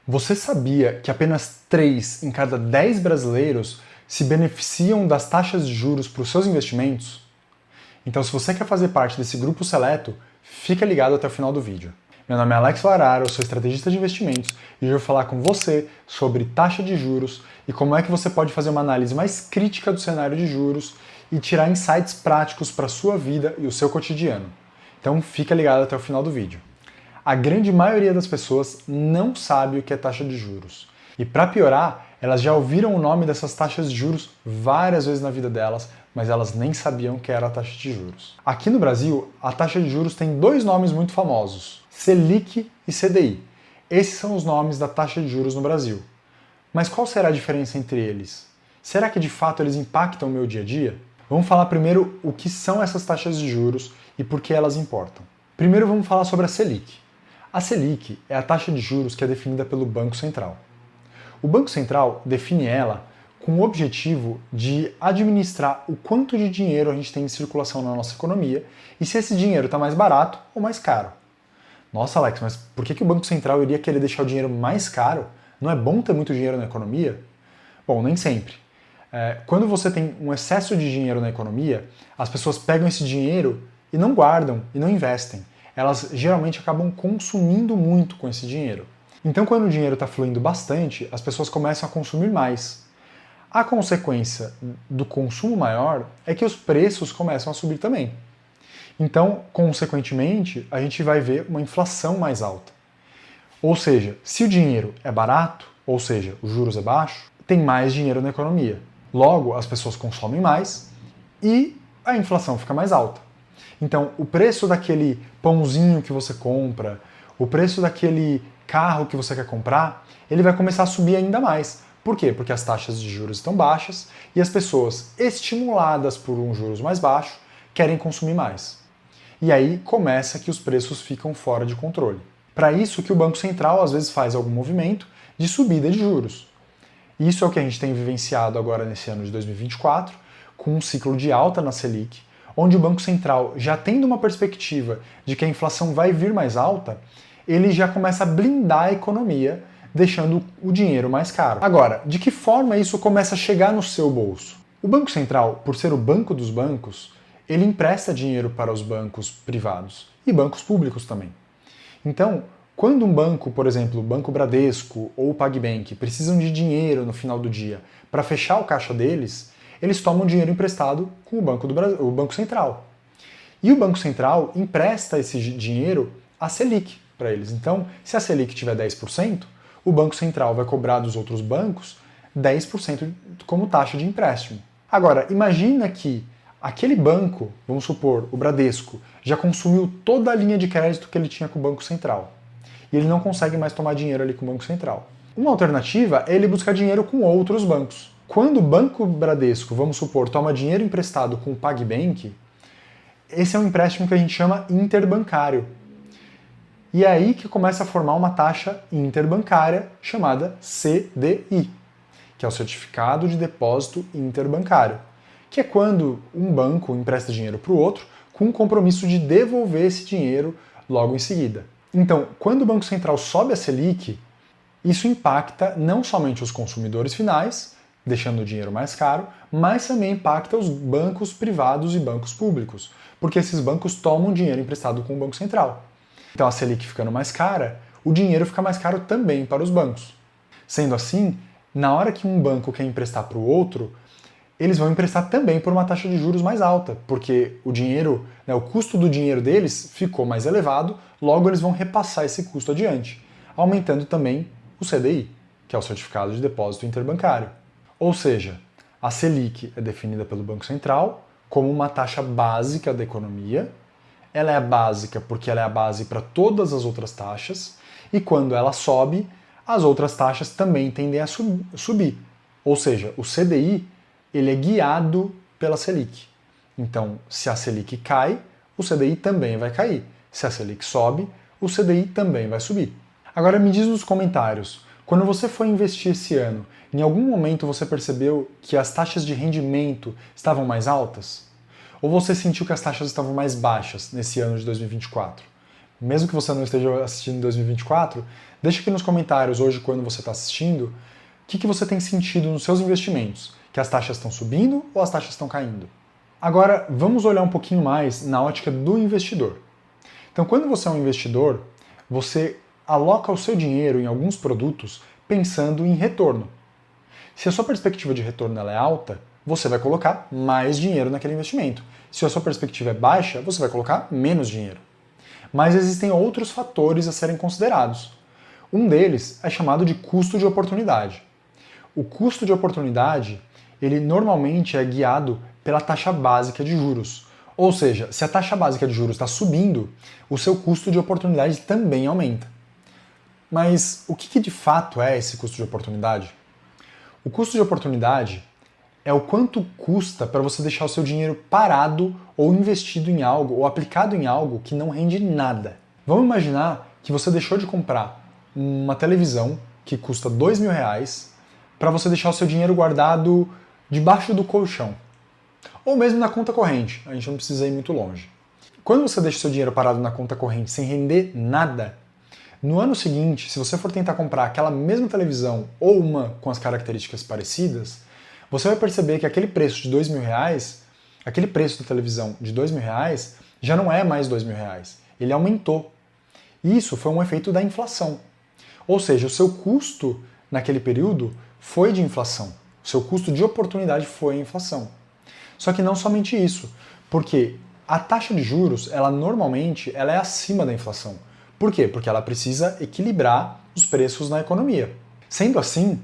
Você sabia que apenas 3 em cada 10 brasileiros se beneficiam das taxas de juros para os seus investimentos? Então, se você quer fazer parte desse grupo seleto, fica ligado até o final do vídeo. Meu nome é Alex Larara, eu sou estrategista de investimentos e hoje eu vou falar com você sobre taxa de juros e como é que você pode fazer uma análise mais crítica do cenário de juros e tirar insights práticos para a sua vida e o seu cotidiano. Então, fica ligado até o final do vídeo. A grande maioria das pessoas não sabe o que é taxa de juros. E para piorar, elas já ouviram o nome dessas taxas de juros várias vezes na vida delas, mas elas nem sabiam que era a taxa de juros. Aqui no Brasil, a taxa de juros tem 2 nomes muito famosos: Selic e CDI. Esses são os nomes da taxa de juros no Brasil. Mas qual será a diferença entre eles? Será que de fato eles impactam o meu dia a dia? Vamos falar primeiro o que são essas taxas de juros e por que elas importam. Primeiro vamos falar sobre a Selic. A Selic é a taxa de juros que é definida pelo Banco Central. O Banco Central define ela com o objetivo de administrar o quanto de dinheiro a gente tem em circulação na nossa economia e se esse dinheiro está mais barato ou mais caro. Nossa, Alex, mas por que o Banco Central iria querer deixar o dinheiro mais caro? Não é bom ter muito dinheiro na economia? Bom, nem sempre. Quando você tem um excesso de dinheiro na economia, as pessoas pegam esse dinheiro e não guardam e não investem. Elas geralmente acabam consumindo muito com esse dinheiro. Então, quando o dinheiro está fluindo bastante, as pessoas começam a consumir mais. A consequência do consumo maior é que os preços começam a subir também. Então, consequentemente, a gente vai ver uma inflação mais alta. Ou seja, se o dinheiro é barato, ou seja, os juros é baixo, tem mais dinheiro na economia. Logo, as pessoas consomem mais e a inflação fica mais alta. Então, o preço daquele pãozinho que você compra, o preço daquele carro que você quer comprar, ele vai começar a subir ainda mais. Por quê? Porque as taxas de juros estão baixas e as pessoas, estimuladas por um juros mais baixo, querem consumir mais. E aí começa que os preços ficam fora de controle. Para isso que o Banco Central às vezes faz algum movimento de subida de juros. Isso é o que a gente tem vivenciado agora nesse ano de 2024, com um ciclo de alta na Selic, onde o Banco Central, já tendo uma perspectiva de que a inflação vai vir mais alta, ele já começa a blindar a economia, deixando o dinheiro mais caro. Agora, de que forma isso começa a chegar no seu bolso? O Banco Central, por ser o banco dos bancos, ele empresta dinheiro para os bancos privados e bancos públicos também. Então, quando um banco, por exemplo, o Banco Bradesco ou o PagBank, precisam de dinheiro no final do dia para fechar o caixa deles, eles tomam dinheiro emprestado com o Banco Central. E o Banco Central empresta esse dinheiro à Selic para eles. Então, se a Selic tiver 10%, o Banco Central vai cobrar dos outros bancos 10% como taxa de empréstimo. Agora, imagina que aquele banco, vamos supor, o Bradesco, já consumiu toda a linha de crédito que ele tinha com o Banco Central. E ele não consegue mais tomar dinheiro ali com o Banco Central. Uma alternativa é ele buscar dinheiro com outros bancos. Quando o Banco Bradesco, vamos supor, toma dinheiro emprestado com o PagBank, esse é um empréstimo que a gente chama interbancário. E é aí que começa a formar uma taxa interbancária chamada CDI, que é o Certificado de Depósito Interbancário, que é quando um banco empresta dinheiro para o outro com o compromisso de devolver esse dinheiro logo em seguida. Então, quando o Banco Central sobe a Selic, isso impacta não somente os consumidores finais, deixando o dinheiro mais caro, mas também impacta os bancos privados e bancos públicos, porque esses bancos tomam dinheiro emprestado com o Banco Central. Então, a Selic ficando mais cara, o dinheiro fica mais caro também para os bancos. Sendo assim, na hora que um banco quer emprestar para o outro, eles vão emprestar também por uma taxa de juros mais alta, porque o dinheiro, o custo do dinheiro deles ficou mais elevado, logo eles vão repassar esse custo adiante, aumentando também o CDI, que é o Certificado de Depósito Interbancário. Ou seja, a Selic é definida pelo Banco Central como uma taxa básica da economia. Ela é básica porque ela é a base para todas as outras taxas, e quando ela sobe, as outras taxas também tendem a subir. Ou seja, o CDI ele é guiado pela Selic. Então, se a Selic cai, o CDI também vai cair. Se a Selic sobe, o CDI também vai subir. Agora me diz nos comentários, quando você foi investir esse ano, em algum momento você percebeu que as taxas de rendimento estavam mais altas? Ou você sentiu que as taxas estavam mais baixas nesse ano de 2024? mesmo que você não esteja assistindo em 2024, deixa aqui nos comentários hoje, quando você está assistindo, o que você tem sentido nos seus investimentos? Que as taxas estão subindo ou as taxas estão caindo? Agora, vamos olhar um pouquinho mais na ótica do investidor. Então, quando você é um investidor, você aloca o seu dinheiro em alguns produtos pensando em retorno. Se a sua perspectiva de retorno é alta, você vai colocar mais dinheiro naquele investimento. Se a sua perspectiva é baixa, você vai colocar menos dinheiro. Mas existem outros fatores a serem considerados. Um deles é chamado de custo de oportunidade. O custo de oportunidade, ele normalmente é guiado pela taxa básica de juros. Ou seja, se a taxa básica de juros está subindo, o seu custo de oportunidade também aumenta. Mas o que de fato é esse custo de oportunidade? O custo de oportunidade é o quanto custa para você deixar o seu dinheiro parado ou investido em algo ou aplicado em algo que não rende nada. Vamos imaginar que você deixou de comprar uma televisão que custa R$2.000 para você deixar o seu dinheiro guardado debaixo do colchão. Ou mesmo na conta corrente, a gente não precisa ir muito longe. Quando você deixa o seu dinheiro parado na conta corrente sem render nada, no ano seguinte, se você for tentar comprar aquela mesma televisão ou uma com as características parecidas, você vai perceber que aquele preço de R$2.000, aquele preço da televisão de R$2.000, já não é mais R$2.000. Ele aumentou. Isso foi um efeito da inflação. Ou seja, o seu custo naquele período foi de inflação. O seu custo de oportunidade foi a inflação. Só que não somente isso, porque a taxa de juros, normalmente é acima da inflação. Por quê? Porque ela precisa equilibrar os preços na economia. Sendo assim,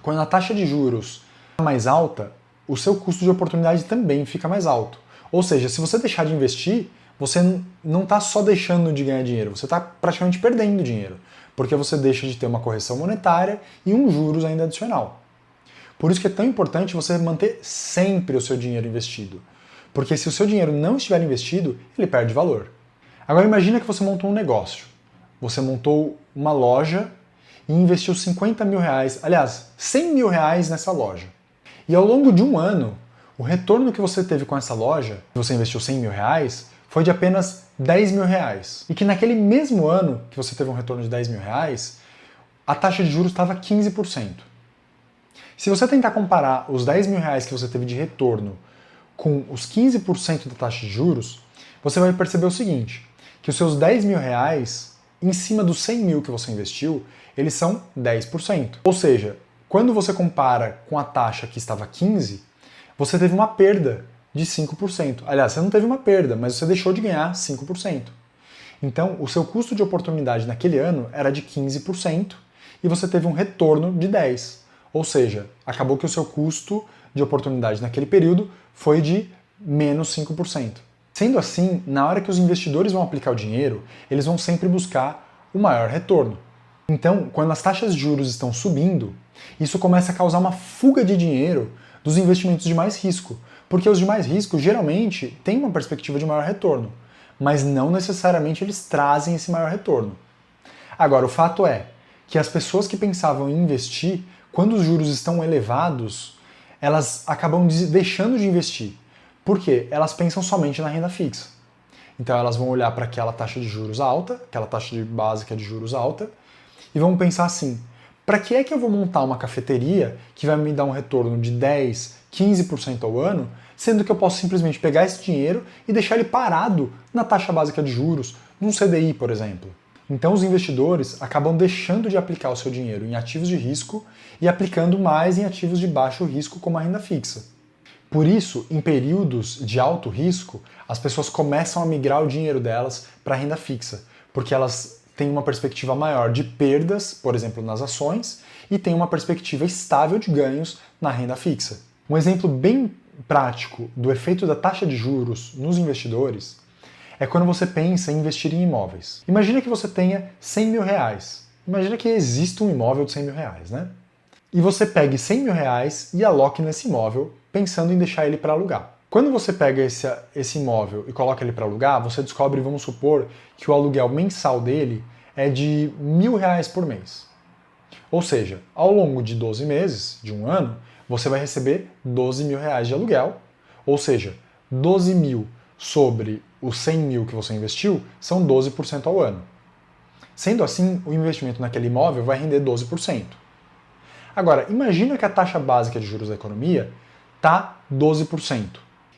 quando a taxa de juros é mais alta, o seu custo de oportunidade também fica mais alto. Ou seja, se você deixar de investir, você não está só deixando de ganhar dinheiro, você está praticamente perdendo dinheiro, porque você deixa de ter uma correção monetária e um juros ainda adicional. Por isso que é tão importante você manter sempre o seu dinheiro investido, porque se o seu dinheiro não estiver investido, ele perde valor. Agora imagina que você montou um negócio, você montou uma loja e investiu R$50.000, aliás, R$100.000 nessa loja. E ao longo de um ano, o retorno que você teve com essa loja, que você investiu R$100.000, foi de apenas R$10.000. E que naquele mesmo ano que você teve um retorno de R$10.000, a taxa de juros estava 15%. Se você tentar comparar os R$10.000 que você teve de retorno com os 15% da taxa de juros, você vai perceber o seguinte, que os seus R$10.000, em cima dos 100 mil que você investiu, eles são 10%. Ou seja, quando você compara com a taxa que estava 15%, você teve uma perda de 5%. Aliás, você não teve uma perda, mas você deixou de ganhar 5%. Então, o seu custo de oportunidade naquele ano era de 15% e você teve um retorno de 10%. Ou seja, acabou que o seu custo de oportunidade naquele período foi de menos 5%. Sendo assim, na hora que os investidores vão aplicar o dinheiro, eles vão sempre buscar o maior retorno. Então, quando as taxas de juros estão subindo, isso começa a causar uma fuga de dinheiro dos investimentos de mais risco, porque os de mais risco geralmente têm uma perspectiva de maior retorno, mas não necessariamente eles trazem esse maior retorno. Agora, o fato é que as pessoas que pensavam em investir, quando os juros estão elevados, elas acabam deixando de investir. Por quê? Elas pensam somente na renda fixa. Então elas vão olhar para aquela taxa de juros alta, aquela taxa básica de juros alta, e vão pensar assim, para que é que eu vou montar uma cafeteria que vai me dar um retorno de 10, 15% ao ano, sendo que eu posso simplesmente pegar esse dinheiro e deixar ele parado na taxa básica de juros, num CDI, por exemplo. Então os investidores acabam deixando de aplicar o seu dinheiro em ativos de risco e aplicando mais em ativos de baixo risco, como a renda fixa. Por isso, em períodos de alto risco, as pessoas começam a migrar o dinheiro delas para a renda fixa, porque elas têm uma perspectiva maior de perdas, por exemplo, nas ações, e têm uma perspectiva estável de ganhos na renda fixa. Um exemplo bem prático do efeito da taxa de juros nos investidores é quando você pensa em investir em imóveis. Imagina que você tenha R$100.000. Imagina que exista um imóvel de R$100.000, né? E você pegue R$100.000 e aloque nesse imóvel, pensando em deixar ele para alugar. Quando você pega esse imóvel e coloca ele para alugar, você descobre, vamos supor, que o aluguel mensal dele é de R$1.000 por mês. Ou seja, ao longo de 12 meses, de um ano, você vai receber R$12.000 de aluguel, ou seja, 12 mil sobre os 100 mil que você investiu são 12% ao ano. Sendo assim, o investimento naquele imóvel vai render 12%. Agora, imagina que a taxa básica de juros da economia está 12%.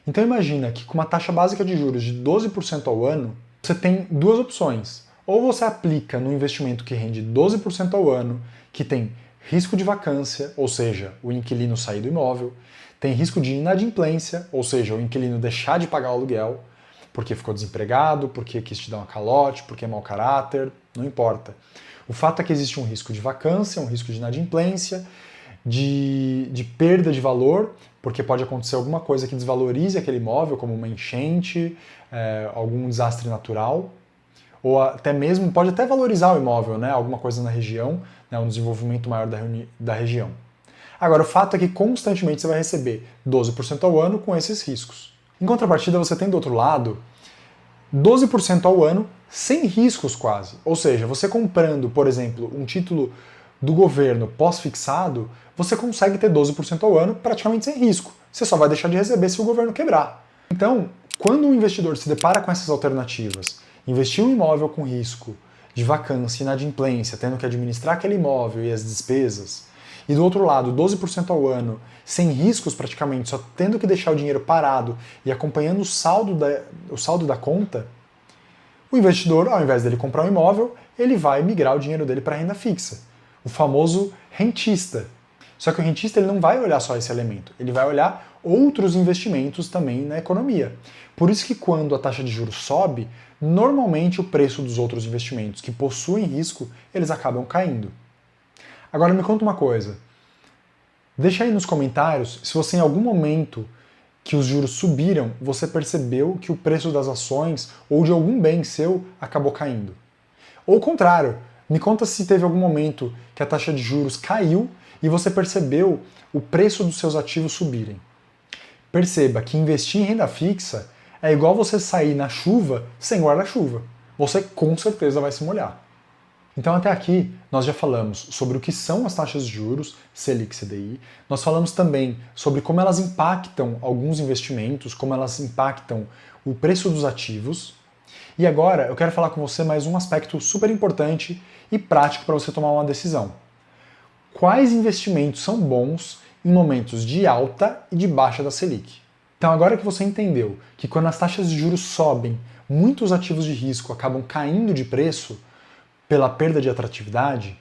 Então imagina que com uma taxa básica de juros de 12% ao ano, você tem duas opções. Ou você aplica no investimento que rende 12% ao ano, que tem risco de vacância, ou seja, o inquilino sair do imóvel, tem risco de inadimplência, ou seja, o inquilino deixar de pagar o aluguel, porque ficou desempregado, porque quis te dar uma calote, porque é mau caráter, não importa. O fato é que existe um risco de vacância, um risco de inadimplência, de perda de valor, porque pode acontecer alguma coisa que desvalorize aquele imóvel, como uma enchente, algum desastre natural, ou até mesmo pode até valorizar o imóvel, né, alguma coisa na região, né, um desenvolvimento maior da região. Agora, o fato é que constantemente você vai receber 12% ao ano com esses riscos. Em contrapartida, você tem do outro lado 12% ao ano sem riscos quase. Ou seja, você comprando, por exemplo, um título do governo pós-fixado, você consegue ter 12% ao ano praticamente sem risco. Você só vai deixar de receber se o governo quebrar. Então, quando o investidor se depara com essas alternativas, investir um imóvel com risco de vacância, inadimplência, tendo que administrar aquele imóvel e as despesas, e do outro lado, 12% ao ano, sem riscos praticamente, só tendo que deixar o dinheiro parado e acompanhando o saldo da conta, o investidor, ao invés dele comprar um imóvel, ele vai migrar o dinheiro dele para a renda fixa, o famoso rentista. Só que o rentista ele não vai olhar só esse elemento, ele vai olhar outros investimentos também na economia. Por isso que quando a taxa de juros sobe, normalmente o preço dos outros investimentos que possuem risco, eles acabam caindo. Agora me conta uma coisa. Deixa aí nos comentários se você em algum momento que os juros subiram, você percebeu que o preço das ações ou de algum bem seu acabou caindo. Ou o contrário, me conta se teve algum momento que a taxa de juros caiu e você percebeu o preço dos seus ativos subirem. Perceba que investir em renda fixa é igual você sair na chuva sem guarda-chuva. Você com certeza vai se molhar. Então até aqui nós já falamos sobre o que são as taxas de juros, Selic e CDI, nós falamos também sobre como elas impactam alguns investimentos, como elas impactam o preço dos ativos, e agora eu quero falar com você mais um aspecto super importante e prático para você tomar uma decisão. Quais investimentos são bons em momentos de alta e de baixa da Selic? Então agora que você entendeu que quando as taxas de juros sobem, muitos ativos de risco acabam caindo de preço, pela perda de atratividade,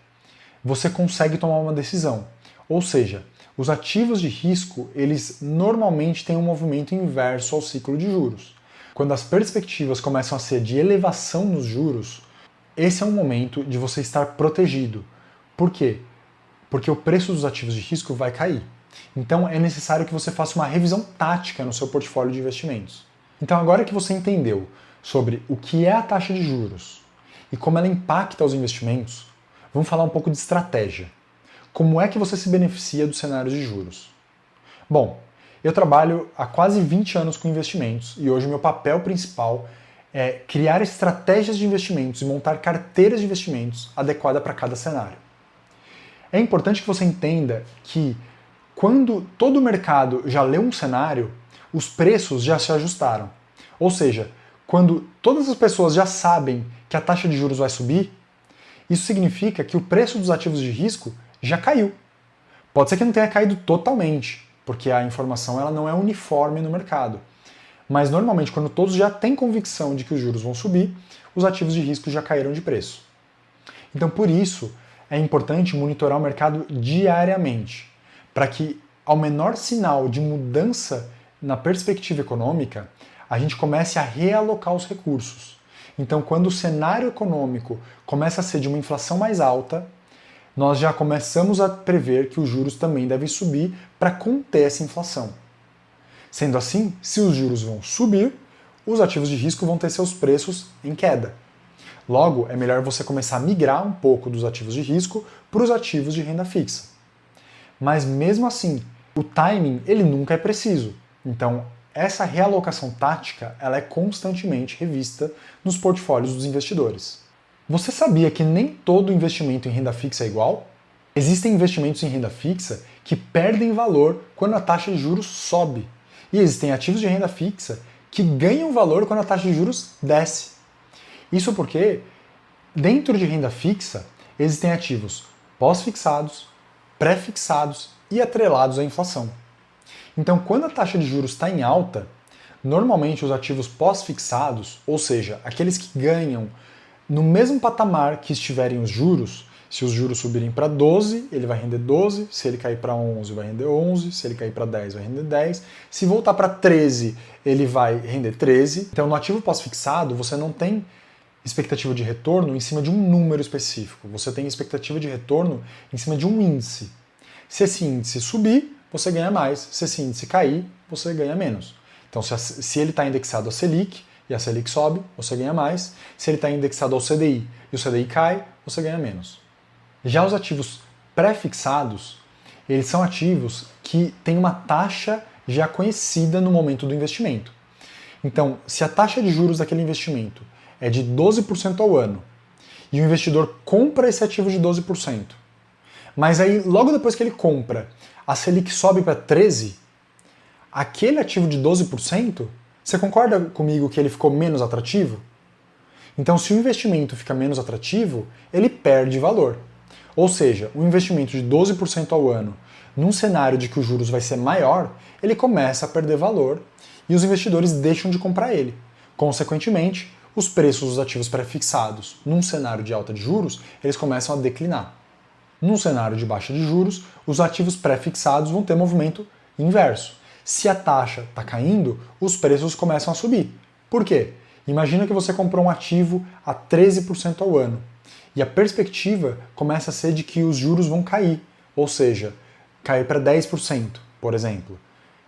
você consegue tomar uma decisão. Ou seja, os ativos de risco, eles normalmente têm um movimento inverso ao ciclo de juros. Quando as perspectivas começam a ser de elevação nos juros, esse é um momento de você estar protegido. Por quê? Porque o preço dos ativos de risco vai cair. Então é necessário que você faça uma revisão tática no seu portfólio de investimentos. Então agora que você entendeu sobre o que é a taxa de juros, e como ela impacta os investimentos, vamos falar um pouco de estratégia. Como é que você se beneficia dos cenários de juros? Bom, eu trabalho há quase 20 anos com investimentos e hoje o meu papel principal é criar estratégias de investimentos e montar carteiras de investimentos adequadas para cada cenário. É importante que você entenda que quando todo o mercado já leu um cenário, os preços já se ajustaram. Ou seja, quando todas as pessoas já sabem que a taxa de juros vai subir, isso significa que o preço dos ativos de risco já caiu. Pode ser que não tenha caído totalmente, porque a informação ela não é uniforme no mercado. Mas normalmente, quando todos já têm convicção de que os juros vão subir, os ativos de risco já caíram de preço. Então, por isso, é importante monitorar o mercado diariamente, para que, ao menor sinal de mudança na perspectiva econômica, a gente comece a realocar os recursos. Então, quando o cenário econômico começa a ser de uma inflação mais alta, nós já começamos a prever que os juros também devem subir para conter essa inflação. Sendo assim, se os juros vão subir, os ativos de risco vão ter seus preços em queda. Logo, é melhor você começar a migrar um pouco dos ativos de risco para os ativos de renda fixa. Mas mesmo assim, o timing ele nunca é preciso. Então, essa realocação tática ela é constantemente revista nos portfólios dos investidores. Você sabia que nem todo investimento em renda fixa é igual? Existem investimentos em renda fixa que perdem valor quando a taxa de juros sobe. E existem ativos de renda fixa que ganham valor quando a taxa de juros desce. Isso porque, dentro de renda fixa, existem ativos pós-fixados, pré-fixados e atrelados à inflação. Então, quando a taxa de juros está em alta, normalmente os ativos pós-fixados, ou seja, aqueles que ganham no mesmo patamar que estiverem os juros, se os juros subirem para 12, ele vai render 12, se ele cair para 11, vai render 11, se ele cair para 10, vai render 10, se voltar para 13, ele vai render 13. Então, no ativo pós-fixado, você não tem expectativa de retorno em cima de um número específico, você tem expectativa de retorno em cima de um índice. Se esse índice subir, você ganha mais, se esse índice cair, você ganha menos. Então, se ele está indexado a Selic, e a Selic sobe, você ganha mais. Se ele está indexado ao CDI e o CDI cai, você ganha menos. Já os ativos pré-fixados, eles são ativos que têm uma taxa já conhecida no momento do investimento. Então, se a taxa de juros daquele investimento é de 12% ao ano, e o investidor compra esse ativo de 12%, mas aí, logo depois que ele compra, a Selic sobe para 13%, aquele ativo de 12%, você concorda comigo que ele ficou menos atrativo? Então, se o investimento fica menos atrativo, ele perde valor. Ou seja, um investimento de 12% ao ano, num cenário de que os juros vai ser maior, ele começa a perder valor e os investidores deixam de comprar ele. Consequentemente, os preços dos ativos pré-fixados, num cenário de alta de juros, eles começam a declinar. Num cenário de baixa de juros, os ativos pré-fixados vão ter movimento inverso. Se a taxa está caindo, os preços começam a subir. Por quê? Imagina que você comprou um ativo a 13% ao ano e a perspectiva começa a ser de que os juros vão cair, ou seja, cair para 10%, por exemplo.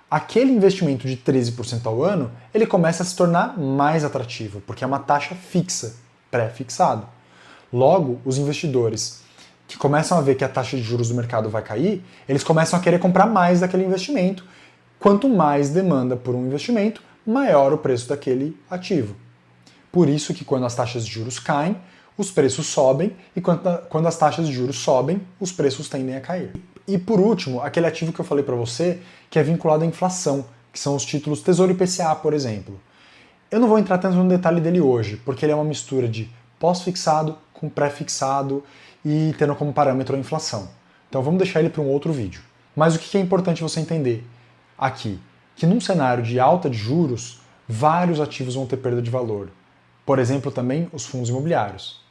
Aquele investimento de 13% ao ano, ele começa a se tornar mais atrativo, porque é uma taxa fixa, pré-fixado. Logo, os investidores que começam a ver que a taxa de juros do mercado vai cair, eles começam a querer comprar mais daquele investimento. Quanto mais demanda por um investimento, maior o preço daquele ativo. Por isso que quando as taxas de juros caem, os preços sobem, e quando as taxas de juros sobem, os preços tendem a cair. E por último, aquele ativo que eu falei para você, que é vinculado à inflação, que são os títulos Tesouro IPCA, por exemplo. Eu não vou entrar tanto no detalhe dele hoje, porque ele é uma mistura de pós-fixado com pré-fixado e tendo como parâmetro a inflação. Então vamos deixar ele para um outro vídeo. Mas o que é importante você entender aqui? Que num cenário de alta de juros, vários ativos vão ter perda de valor. Por exemplo, também os fundos imobiliários.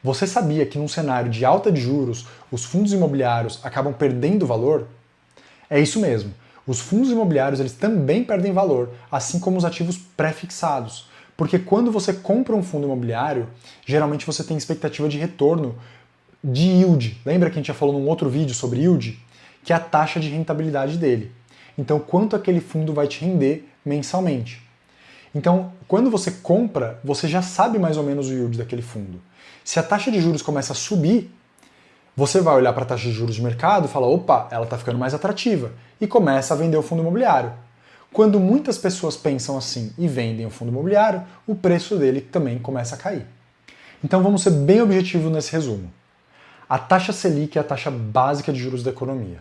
Você sabia que num cenário de alta de juros, os fundos imobiliários acabam perdendo valor? É isso mesmo. Os fundos imobiliários eles também perdem valor, assim como os ativos pré-fixados. Porque quando você compra um fundo imobiliário, geralmente você tem expectativa de retorno de yield. Lembra que a gente já falou num outro vídeo sobre yield? Que é a taxa de rentabilidade dele. Então, quanto aquele fundo vai te render mensalmente. Então, quando você compra, você já sabe mais ou menos o yield daquele fundo. Se a taxa de juros começa a subir, você vai olhar para a taxa de juros de mercado e falar, opa, ela está ficando mais atrativa, e começa a vender o fundo imobiliário. Quando muitas pessoas pensam assim e vendem o fundo imobiliário, o preço dele também começa a cair. Então vamos ser bem objetivos nesse resumo. A taxa Selic é a taxa básica de juros da economia.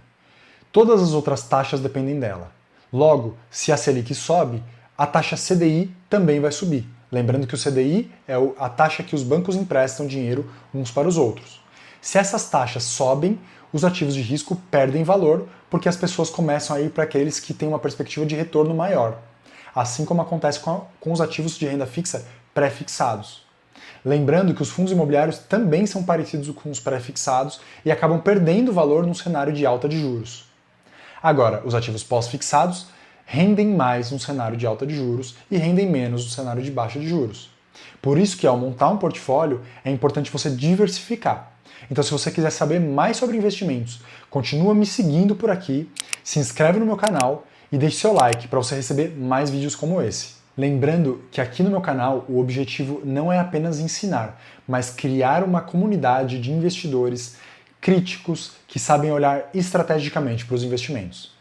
Todas as outras taxas dependem dela. Logo, se a Selic sobe, a taxa CDI também vai subir. Lembrando que o CDI é a taxa que os bancos emprestam dinheiro uns para os outros. Se essas taxas sobem, os ativos de risco perdem valor porque as pessoas começam a ir para aqueles que têm uma perspectiva de retorno maior. Assim como acontece com os ativos de renda fixa pré-fixados. Lembrando que os fundos imobiliários também são parecidos com os pré-fixados e acabam perdendo valor num cenário de alta de juros. Agora, os ativos pós-fixados rendem mais num cenário de alta de juros e rendem menos no cenário de baixa de juros. Por isso que ao montar um portfólio é importante você diversificar. Então se você quiser saber mais sobre investimentos, continua me seguindo por aqui, se inscreve no meu canal e deixe seu like para você receber mais vídeos como esse. Lembrando que aqui no meu canal o objetivo não é apenas ensinar, mas criar uma comunidade de investidores críticos que sabem olhar estrategicamente para os investimentos.